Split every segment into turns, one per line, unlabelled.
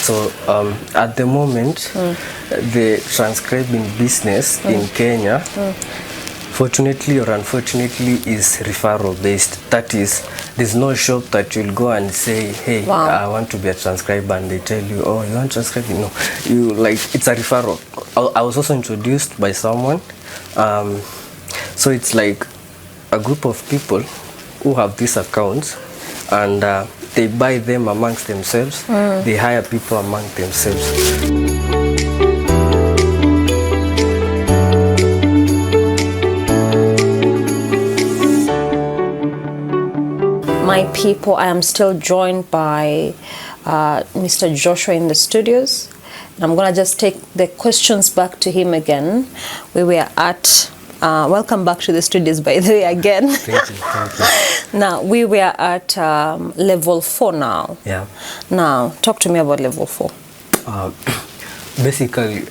So at the moment, the transcribing business in Kenya, fortunately or unfortunately, is referral based. That is, there's no shop that you'll go and say, hey, I want to be a transcriber, and they tell you, oh, you want transcribing? No, you like, it's a referral. I was also introduced by someone. So it's like a group of people who have these accounts, and they buy them amongst themselves. They hire people among themselves.
My people, I am still joined by Mr. Joshua in the studios. And I'm going to just take the questions back to him again. We were at, welcome back to the studios, by the way, again.
Thank you.
Now, we were at level 4 now.
Yeah.
Now, talk to me about level 4.
Basically,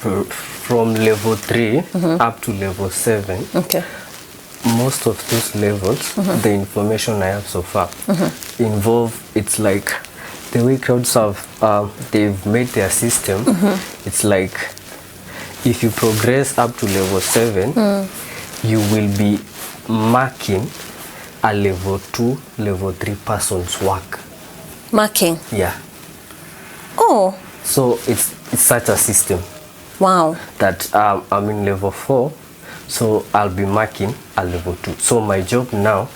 from level 3 up to level 7,
Okay.
most of those levels, the information I have so far, involve, it's like, the way crowds have, they've made their system, it's like, if you progress up to level 7, you will be marking a level 2, level 3 person's work.
Marking?
Yeah.
Oh.
So it's such a system.
Wow.
That I'm in level 4, so I'll be marking a level 2. So my job now,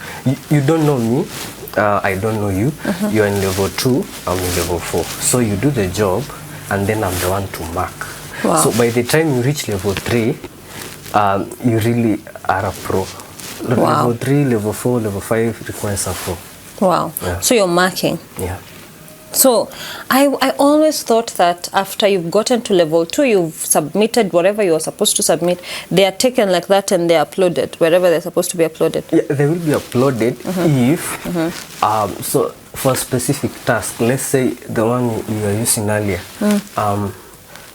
you don't know me, I don't know you, you're in level 2, I'm in level 4. So you do the job, and then I'm the one to mark.
Wow.
So by the time you reach level 3, you really are a pro.
Wow.
Level 3, level 4, level 5 requires a 4.
Wow.
Yeah.
So you're marking.
Yeah.
So I always thought that after you've gotten to level 2, you've submitted whatever you were supposed to submit, they are taken like that and they're uploaded wherever they're supposed to be uploaded.
Yeah, they will be uploaded if, so for a specific task, let's say the one you were using earlier,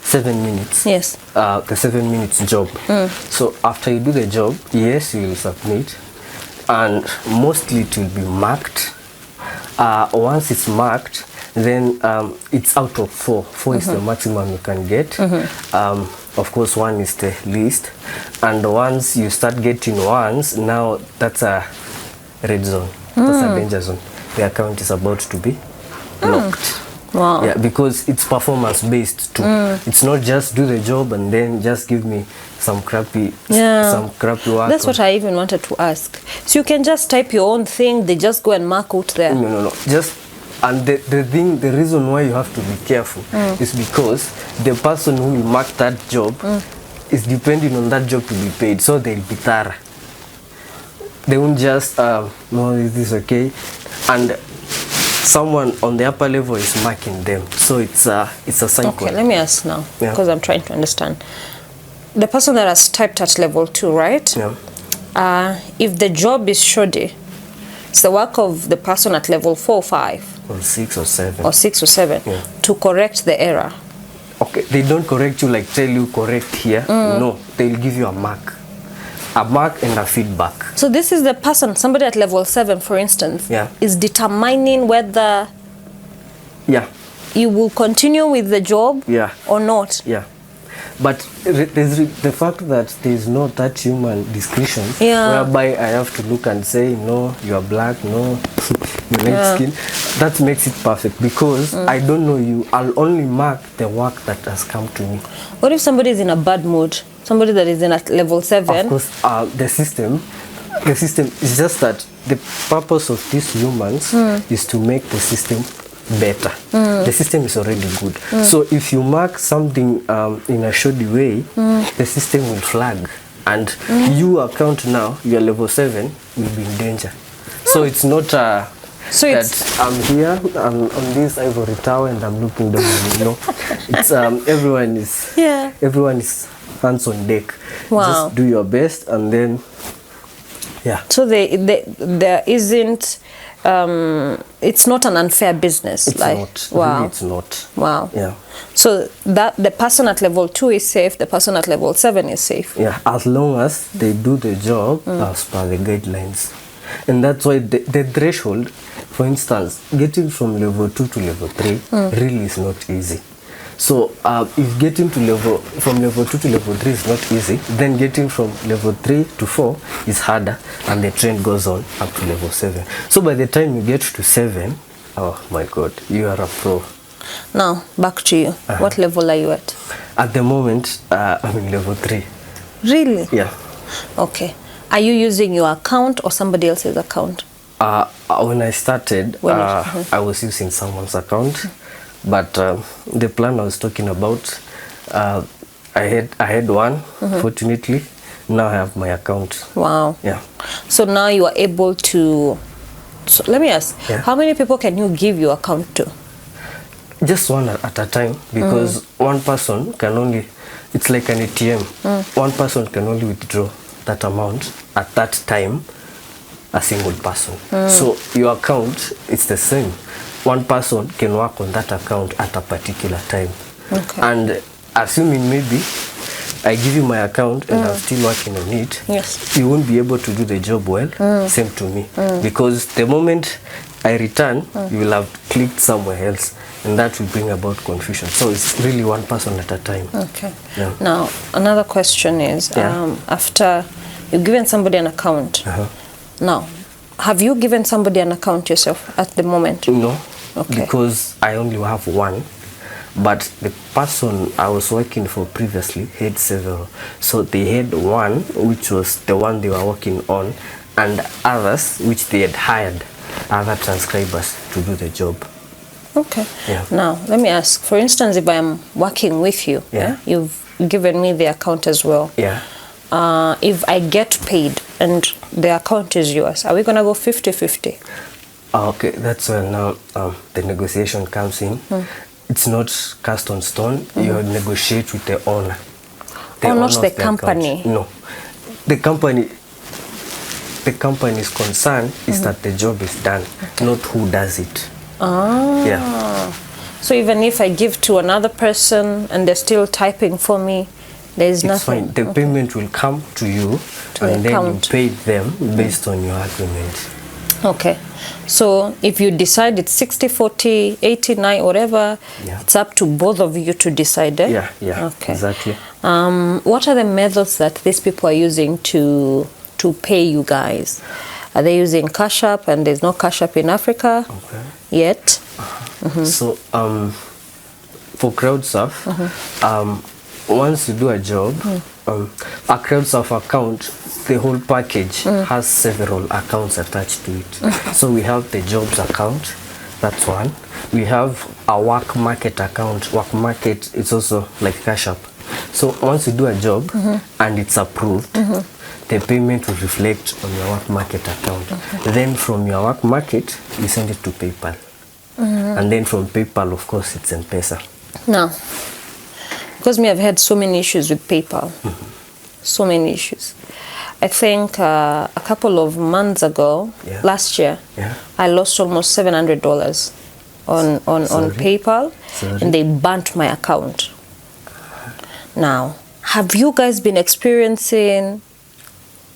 7 minutes.
Yes.
The 7 minutes job. So after you do the job, yes, you will submit, and mostly it will be marked. Once it's marked, then it's out of 4. 4 is the maximum you can get. Of course, 1 is the least. And once you start getting 1s, now that's a red zone. That's a danger zone. The account is about to be blocked.
Wow.
Yeah, because it's performance based too. It's not just do the job and then just give me some crappy work.
That's what I even wanted to ask. So you can just type your own thing, they just go and mark out there.
No. Just, and the reason why you have to be careful is because the person who will mark that job is depending on that job to be paid, so they'll be thorough. They won't just no, is this okay? And someone on the upper level is marking them, so it's a cycle.
Okay, let me ask now, because
Yeah.
I'm trying to understand. The person that has typed at level 2, right?
Yeah.
If the job is shoddy, it's the work of the person at level 4 or 5.
Or 6 or 7.
Or 6 or 7 to correct the error.
Okay, they don't correct you, like tell you correct here. No, they'll give you a mark and a feedback.
So this is the person, somebody at level 7, for instance, is determining whether you will continue with the job or not.
Yeah. But there's the fact that there's no that human discretion, whereby I have to look and say, no, you are black, no, you light skin. That makes it perfect, because I don't know you. I'll only mark the work that has come to me.
What if somebody is in a bad mood? Somebody that is in at level 7?
Of course, the system is just that the purpose of these humans is to make the system better. The system is already good. So if you mark something in a shoddy way, the system will flag. And you account now, your level 7 will be in danger. So it's not that I'm here, I'm on this ivory tower and I'm looking down. It's everyone is hands on deck.
Wow.
Just do your best, and then
So there isn't. It's not an unfair business.
It's not.
Wow.
Really, it's not.
Wow.
Yeah.
So that the person at level 2 is safe, the person at level 7 is safe.
Yeah, as long as they do the job as per the guidelines. And that's why the threshold for instance, getting from level 2 to level 3 really is not easy. So if getting to from level 2 to level 3 is not easy, then getting from level 3 to 4 is harder, and the trend goes on up to level 7. So by the time you get to 7, oh my God, you are a pro.
Now, back to you. What level are you at?
At the moment, I'm in level 3.
Really?
Yeah.
Okay. Are you using your account or somebody else's account?
When I started, I was using someone's account, but the plan I was talking about, I had one. Fortunately, now I have my account.
Wow.
Yeah.
So now you are able to. So let me ask, how many people can you give your account to?
Just one at a time, because one person can only, it's like an ATM. One person can only withdraw that amount at that time, a single person. So your account, it's the same. One person can work on that account at a particular time.
Okay.
And assuming maybe I give you my account and I'm still working on it,
yes,
you won't be able to do the job well. Same to me. Because the moment I return, you will have clicked somewhere else, and that will bring about confusion. So it's really one person at a time.
Okay.
Yeah.
Now, another question is, after you've given somebody an account, now, have you given somebody an account yourself at the moment?
No,
Okay.
because I only have one. But the person I was working for previously had several. So they had one, which was the one they were working on, and others, which they had hired other transcribers to do the job.
Okay.
Yeah.
Now, let me ask, for instance, if I'm working with you, you've given me the account as well.
Yeah.
If I get paid and the account is yours, are we going to go 50-50?
Okay, that's where now the negotiation comes in. It's not cast on stone. You negotiate with the owner.
Or not
owner
the
of the
company?
account. No. The company's concern is that the job is done, not who does it. Yeah.
So even if I give to another person and they're still typing for me, there's nothing?
It's fine. The payment will come to you, and then you pay them based on your agreement.
Okay. So if you decide it's 60-40, 80-90, whatever, it's up to both of you to decide.
Yeah,
okay.
Exactly.
What are the methods that these people are using to pay you guys? Are they using Cash App, and there's no Cash App in Africa yet?
So for CrowdSurf, once you do a job, a CrowdSurf account, the whole package has several accounts attached to it. So we have the jobs account, that's one. We have a work market account. Work market is also like Cash App. So once you do a job and it's approved, the payment will reflect on your work market account. Then from your work market, you send it to PayPal. And then from PayPal, of course, it's M-Pesa.
Now, because I've had so many issues with PayPal, so many issues. I think a couple of months ago, last year, I lost almost $700 on PayPal, and they burnt my account. Now, have you guys been experiencing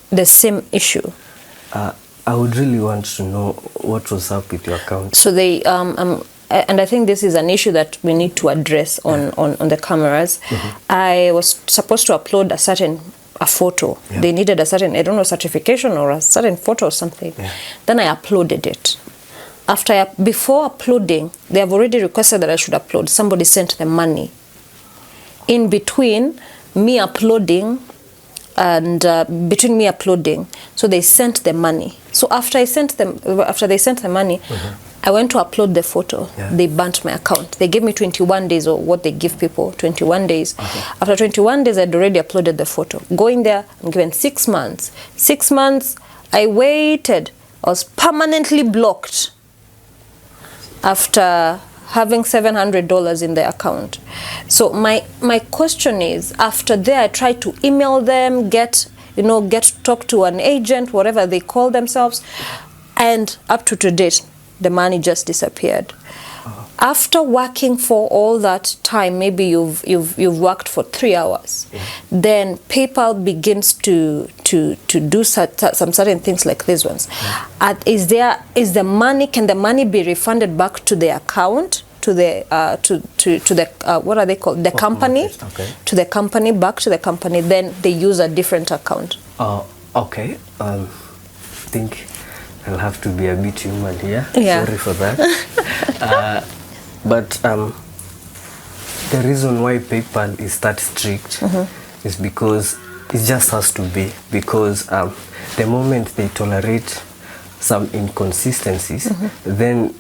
the same issue?
I would really want to know what was up with your account. So
they, and I think this is an issue that we need to address on the cameras. I was supposed to upload a photo. They needed a certain, I don't know, certification or a certain photo or something. Then I uploaded it. Before uploading, they have already requested that I should upload. Somebody sent them money. In between me uploading and between me uploading, so they sent the money. So after they sent the money, I went to upload the photo. They burnt my account. They gave me 21 days, or what they give people, 21 days. After 21 days, I'd already uploaded the photo. Going there, I'm given 6 months. 6 months, I waited. I was permanently blocked after having $700 in the account. So my question is, after there, I tried to email them, get to talk to an agent, whatever they call themselves, and up to today, the money just disappeared. after working for all that time, maybe you've worked for 3 hours, then PayPal begins to do some certain things like these ones. Can the money be refunded back to the account, to the what are they called, the company?
Okay.
To the company, back to the company, then they use a different account?
Okay. I think I'll have to be a bit human here.
Yeah.
Sorry for that. But the reason why PayPal is that strict is because it just has to be, because the moment they tolerate some inconsistencies, then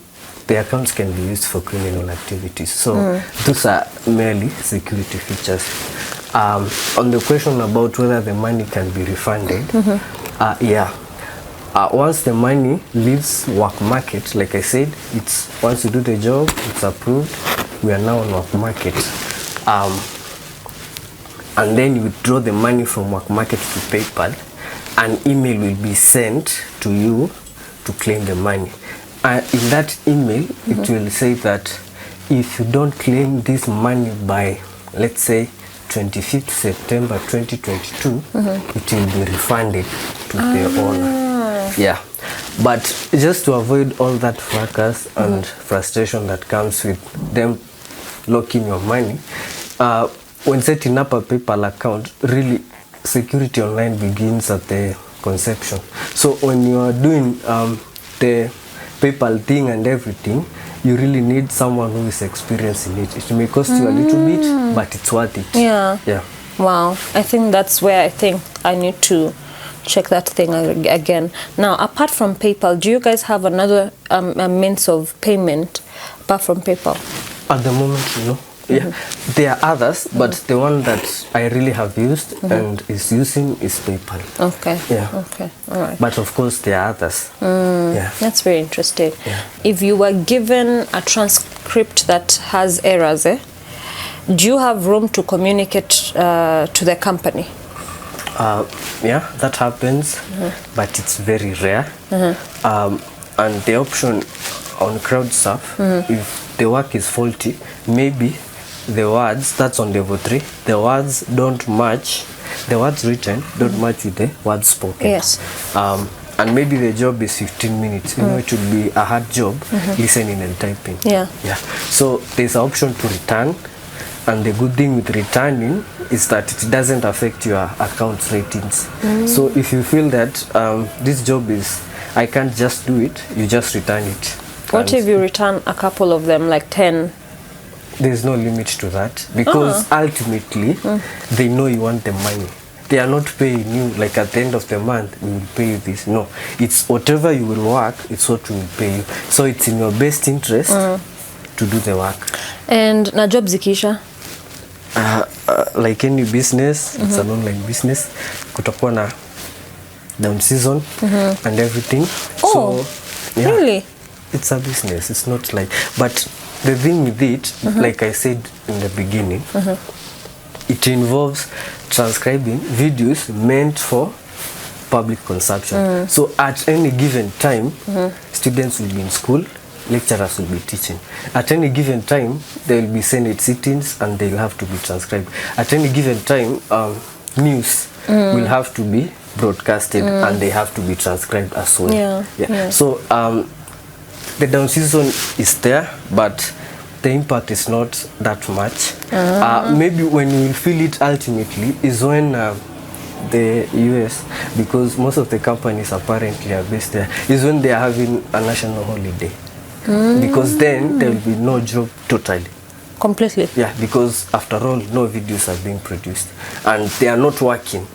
the accounts can be used for criminal activities. So those are merely security features. On the question about whether the money can be refunded, once the money leaves work market, like I said, it's once you do the job, it's approved, we are now on work market. And then you withdraw the money from work market to PayPal, an email will be sent to you to claim the money. In that email, it will say that if you don't claim this money by, let's say, 25th September 2022, it will be refunded to the owner. Yeah, but just to avoid all that fracas and frustration that comes with them locking your money, when setting up a PayPal account, really security online begins at the conception. So when you are doing the PayPal thing and everything, you really need someone who is experienced in it. It may cost you a little bit, but it's worth it.
Yeah.
Yeah.
Wow. I think that's where I think I need to check that thing again. Now, apart from PayPal, do you guys have another means of payment apart from PayPal?
At the moment, no. Yeah, there are others, but the one that I really have used and is using is PayPal.
Okay.
Yeah.
Okay. All right.
But of course, there are others. Yeah.
That's very interesting.
Yeah.
If you were given a transcript that has errors, do you have room to communicate to the company?
Yeah, that happens, but it's very rare. And the option on CrowdSurf, if the work is faulty, maybe the words, that's on level 3, the words don't match, the words written don't match with the words spoken.
Yes.
And maybe the job is 15 minutes. You know, it would be a hard job listening and typing.
Yeah.
Yeah. So there's an option to return. And the good thing with returning is that it doesn't affect your account ratings. So if you feel that this job is, I can't just do it, you just return it.
What if you return a couple of them, like 10?
There's no limit to that, because ultimately they know you want the money. They are not paying you like at the end of the month we will pay you this. No, it's whatever you will work, it's what we will pay you. So it's in your best interest to do the work.
And na job zikisha?
Like any business, it's an online business. Kutakuwa na down season and everything.
Oh,
so yeah,
really?
It's a business. It's not like, but the thing with it, like I said in the beginning, it involves transcribing videos meant for public consumption. So at any given time, students will be in school, lecturers will be teaching. At any given time, there will be Senate sittings and they'll have to be transcribed. At any given time, news will have to be broadcasted and they have to be transcribed as well. Yeah. So the down season is there, but the impact is not that much. Maybe when you will feel it ultimately is when the US, because most of the companies apparently are based there, is when they are having a national holiday. Because then there will be no job totally.
Completely?
Yeah, because after all, no videos are being produced and they are not working.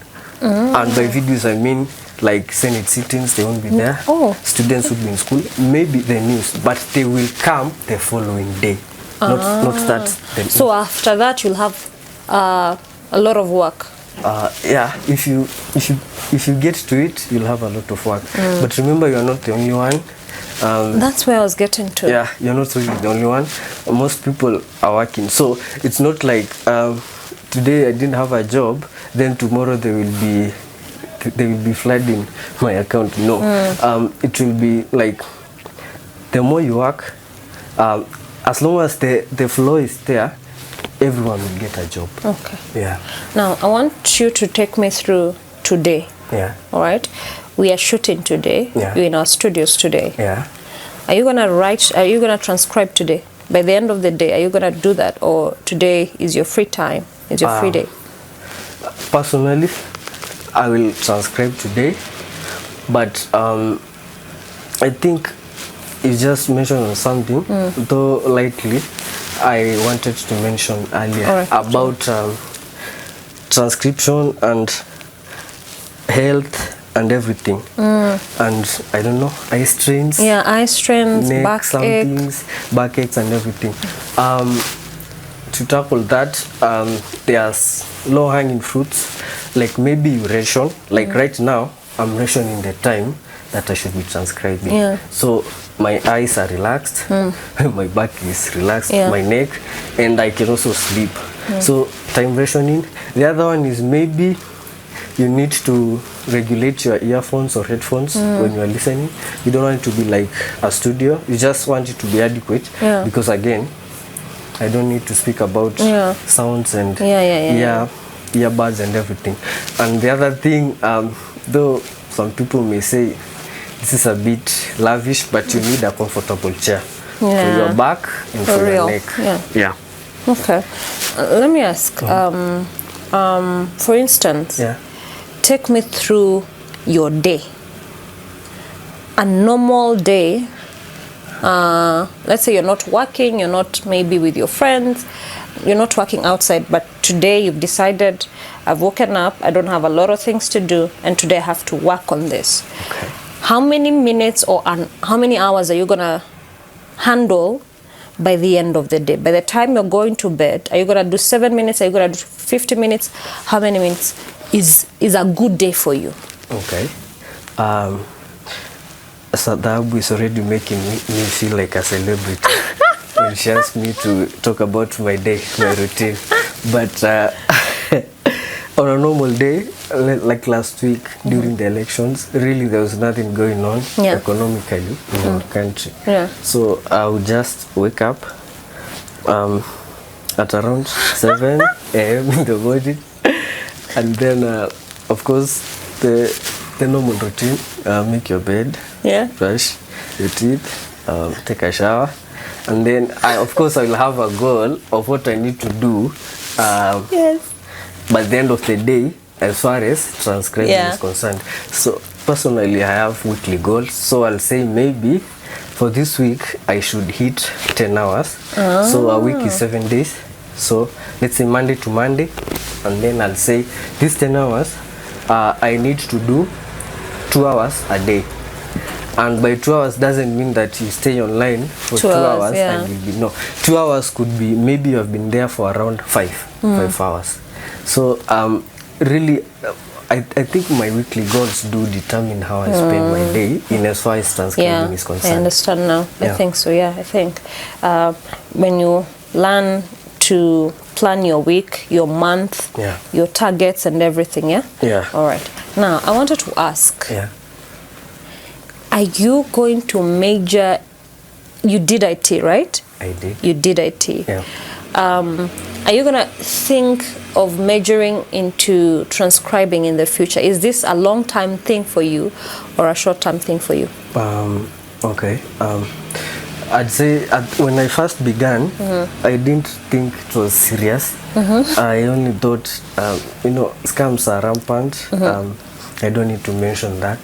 And by videos I mean like Senate sittings, they won't be there. Students will be in school, maybe the news, but they will come the following day. Not that.
So after that you'll have a lot of work.
Yeah, if you get to it, you'll have a lot of work. But remember, you're not the only one.
That's where I was getting to.
Yeah, you're not really the only one. Most people are working. So it's not like today I didn't have a job, then tomorrow they will be flooding my account. No, it will be like the more you work, as long as the flow is there, everyone will get a job.
Okay.
Yeah.
Now, I want you to take me through today.
Yeah.
All right. We are shooting today.
Yeah.
You're in our studios today.
Yeah.
Are you gonna write? Are you gonna transcribe today? By the end of the day, are you gonna do that, or today is your free time? Is your free day?
Personally, I will transcribe today, but I think you just mentioned on something, though lightly. I wanted to mention earlier about transcription and health and everything, and I don't know, eye strains.
Yeah, eye strains,
neck,
backaches,
backaches, and everything. To tackle that, there's low-hanging fruits, like maybe you ration. Like right now, I'm rationing the time that I should be transcribing.
Yeah.
So my eyes are relaxed, my back is relaxed, my neck, and I can also sleep. So time rationing. The other one is maybe you need to regulate your earphones or headphones when you are listening. You don't want it to be like a studio. You just want it to be adequate, because again, I don't need to speak about sounds and earbuds and everything. And the other thing, though some people may say this is a bit lavish, but you need a comfortable chair for your back and for your neck. Yeah.
Okay. Let me ask. For instance, take me through your day. A normal day. Let's say you're not working, you're not maybe with your friends, you're not working outside, but today you've decided, I've woken up, I don't have a lot of things to do, and today I have to work on this.
Okay.
How many minutes or how many hours are you gonna handle by the end of the day? By the time you're going to bed, are you gonna do 7 minutes? Are you gonna do 50 minutes? How many minutes is a good day for you?
Okay. So Dhahabu is already making me feel like a celebrity when she asked me to talk about my day, my routine. But on a normal day, like last week during the elections, really there was nothing going on economically in our country. So I would just wake up at around 7 a.m. in the morning, and then of course the normal routine, make your bed, brush your teeth, take a shower, and then I will have a goal of what I need to do by the end of the day as far as transcribing is concerned. So personally, I have weekly goals, so I'll say maybe for this week I should hit 10 hours. So a week is 7 days, so let's say Monday to Monday, and then I'll say these 10 hours I need to do 2 hours a day. And by 2 hours doesn't mean that you stay online for 2 hours and you'll be, no. 2 hours could be maybe you have been there for around 5 hours. So really, I think my weekly goals do determine how I spend my day in as far as transcribing is concerned.
I understand now. I think so. I think when you learn to plan your week, your month, your targets and everything, all right. Now, I wanted to ask, are you going to major? You did IT, right?
I did.
You did IT.
Yeah.
Are you gonna think of majoring into transcribing in the future? Is this a long-time thing for you or a short-term thing for you?
Okay. I'd say when I first began, I didn't think it was serious. I only thought, scams are rampant. I don't need to mention that,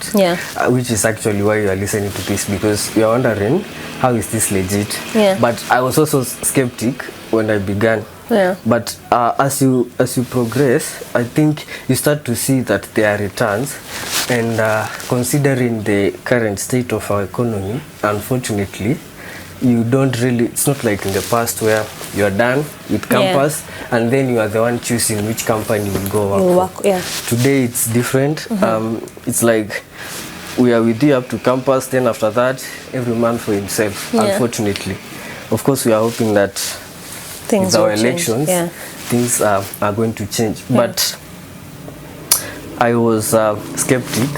which is actually why you are listening to this, because you are wondering, how is this legit? But I was also skeptic when I began. But as you progress, I think you start to see that there are returns, and considering the current state of our economy, unfortunately, you don't really, it's not like in the past where you are done with campus and then you are the one choosing which company you will go work for. Today it's different. It's like we are with you up to campus, then after that every man for himself, unfortunately. Of course we are hoping that with our elections things are going to change, but I was skeptic,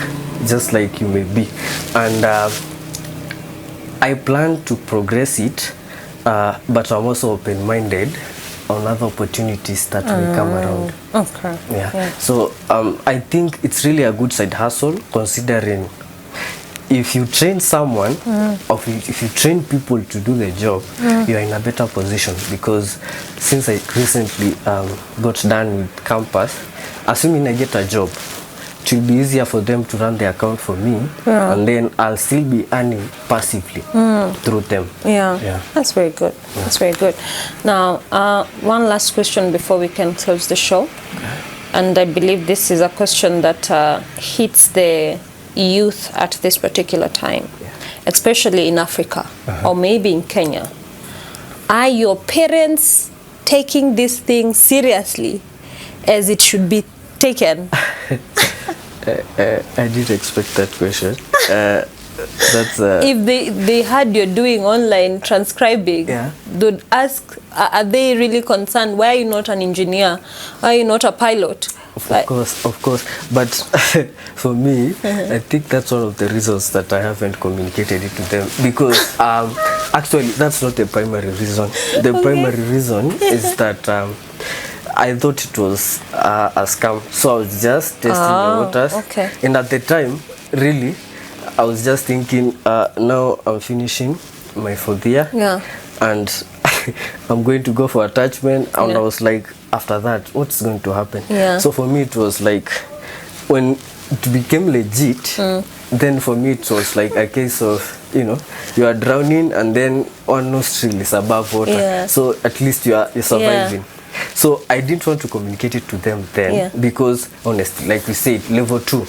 just like you may be, and I plan to progress it but I'm also open-minded on other opportunities that may come around.
Okay.
Yeah. So I think it's really a good side hustle, considering if you train someone or if you train people to do the job, you're in a better position, because since I recently got done with campus, assuming I get a job, it will be easier for them to run the account for me, and then I'll still be earning passively through them.
Yeah, that's very good. Yeah. That's very good. Now, one last question before we can close the show. Okay. And I believe this is a question that hits the youth at this particular time, especially in Africa or maybe in Kenya. Are your parents taking this thing seriously as it should be taken?
I did expect that question. That's
if they heard you're doing online transcribing, they'd ask, are they really concerned? Why are you not an engineer? Why are you not a pilot?
Of course. But for me, I think that's one of the reasons that I haven't communicated it to them. Because actually, that's not the primary reason. The primary reason is that I thought it was a scam. So I was just testing the waters.
Okay.
And at the time, really, I was just thinking, now I'm finishing my 4th year.
Yeah.
And I'm going to go for attachment. And I was like, after that, what's going to happen?
Yeah.
So for me, it was like, when it became legit, then for me it was like a case of, you are drowning and then one nostril is above water.
Yeah.
So at least you're surviving. Yeah. So I didn't want to communicate it to them then, because honestly, like we said, level 2,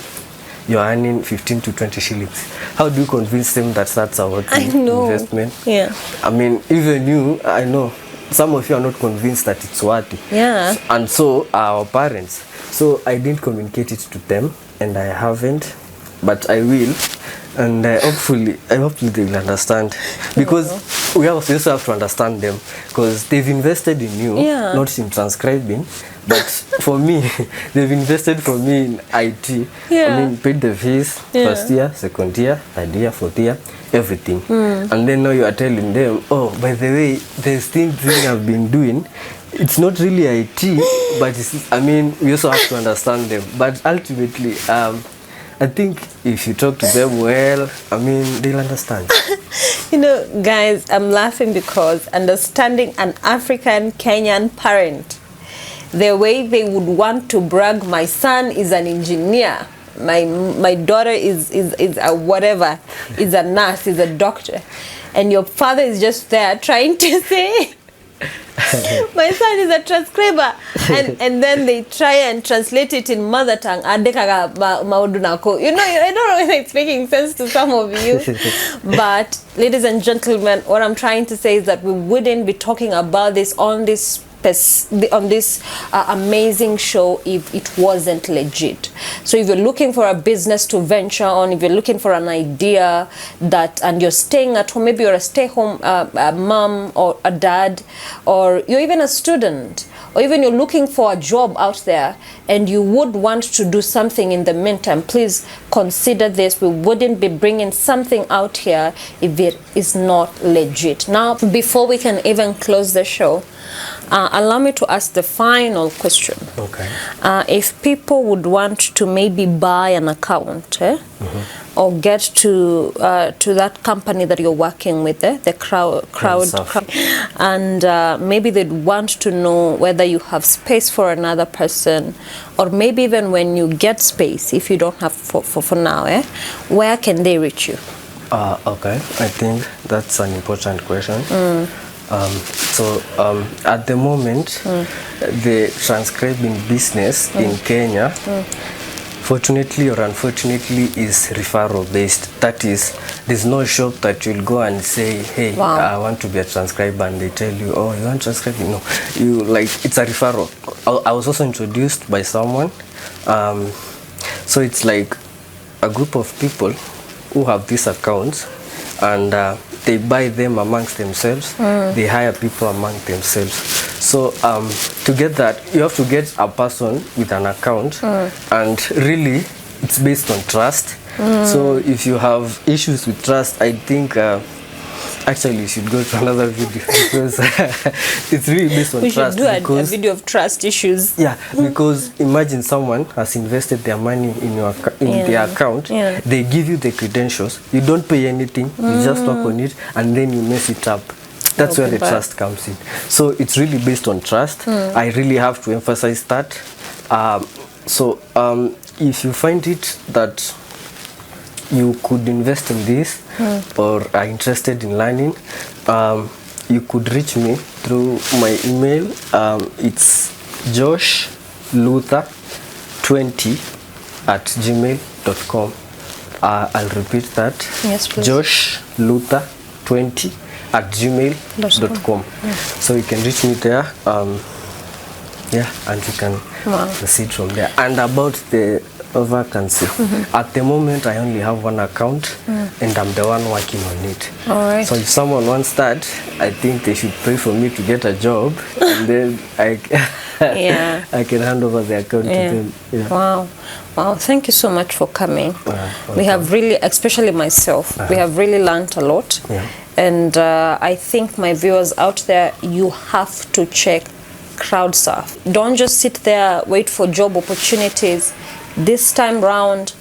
you're earning 15 to 20 shillings. How do you convince them that that's a worthy investment?
Yeah.
I mean, even you, I know, some of you are not convinced that it's worthy.
Yeah.
And so are our parents. So I didn't communicate it to them, and I haven't, but I will. And hopefully they will understand, because we also have to understand them, because they've invested in you, not in transcribing, but for me, they've invested for me in IT. I mean, paid the fees, first year, second year, third year, fourth year, everything. And then now you are telling them, oh, by the way, there's thing I've been doing. It's not really IT, but we also have to understand them. But ultimately, I think if you talk to them well, they'll understand.
Guys, I'm laughing because understanding an African Kenyan parent, the way they would want to brag, my son is an engineer, my daughter is a whatever, is a nurse, is a doctor, and your father is just there trying to say, my son is a transcriber, and then they try and translate it in mother tongue. I don't know whether it's making sense to some of you, but ladies and gentlemen, what I'm trying to say is that we wouldn't be talking about this on this amazing show if it wasn't legit. So if you're looking for a business to venture on, if you're looking for an idea and you're staying at home, maybe you're a stay-home mom or a dad, or you're even a student, or even you're looking for a job out there and you would want to do something in the meantime, please consider this. We wouldn't be bringing something out here if it is not legit. Now, before we can even close the show, allow me to ask the final question.
Okay.
If people would want to maybe buy an account, or get to that company that you're working with, the crowd, and maybe they'd want to know whether you have space for another person, or maybe even when you get space, if you don't have for now, where can they reach you?
Okay, I think that's an important question. At the moment, the transcribing business in Kenya, fortunately or unfortunately, is referral based. That is, there's no shop that you'll go and say, hey, I want to be a transcriber, and they tell you, oh, you want transcribing? No, it's a referral. I was also introduced by someone. So it's like a group of people who have these accounts, and they buy them amongst themselves. They hire people among themselves. So to get that, you have to get a person with an account, and really it's based on trust. So if you have issues with trust, I think Actually, you should go to another video because it's really based on
We should
trust.
do a
Because
video of trust issues.
yeah, because imagine someone has invested their money in your their account.
Yeah.
They give you the credentials. You don't pay anything. You just work on it, and then you mess it up. That's
It'll
where
be
the
bad.
trust comes in. So it's really based on trust. I really have to emphasize that. If you find it that you could invest in this or are interested in learning, you could reach me through my email. It's joshluther20@gmail.com. I'll repeat that.
Yes, please.
joshluther20@gmail.com. So you can reach me there. And you can proceed from there. And about the vacancy, at the moment I only have one account, and I'm the one working on it.
All right.
So if someone wants that, I think they should pray for me to get a job, and then I can hand over the account to them. Yeah.
Wow, thank you so much for coming. We have really, especially myself, we have really learned a lot.
Yeah.
And I think my viewers out there, you have to check CrowdSurf. Don't just sit there, wait for job opportunities. This time round,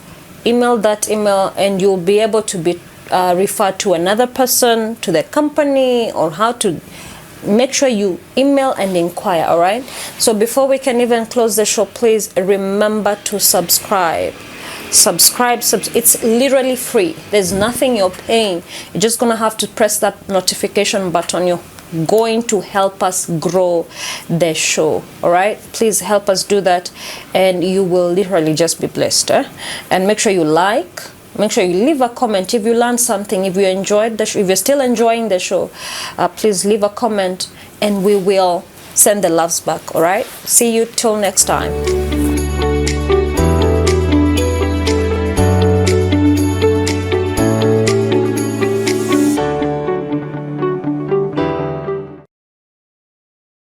email that email and you'll be able to be referred to another person, to the company, or how to make sure you email and inquire. All right, so before we can even close the show, please remember to subscribe. It's literally free. There's nothing you're paying. You're just gonna have to press that notification button. You're going to help us grow the show. All right, please help us do that, and you will literally just be blessed. And make sure you like, make sure you leave a comment if you learned something, if you enjoyed the show, if you're still enjoying the show, please leave a comment and we will send the loves back. All right, see you till next time.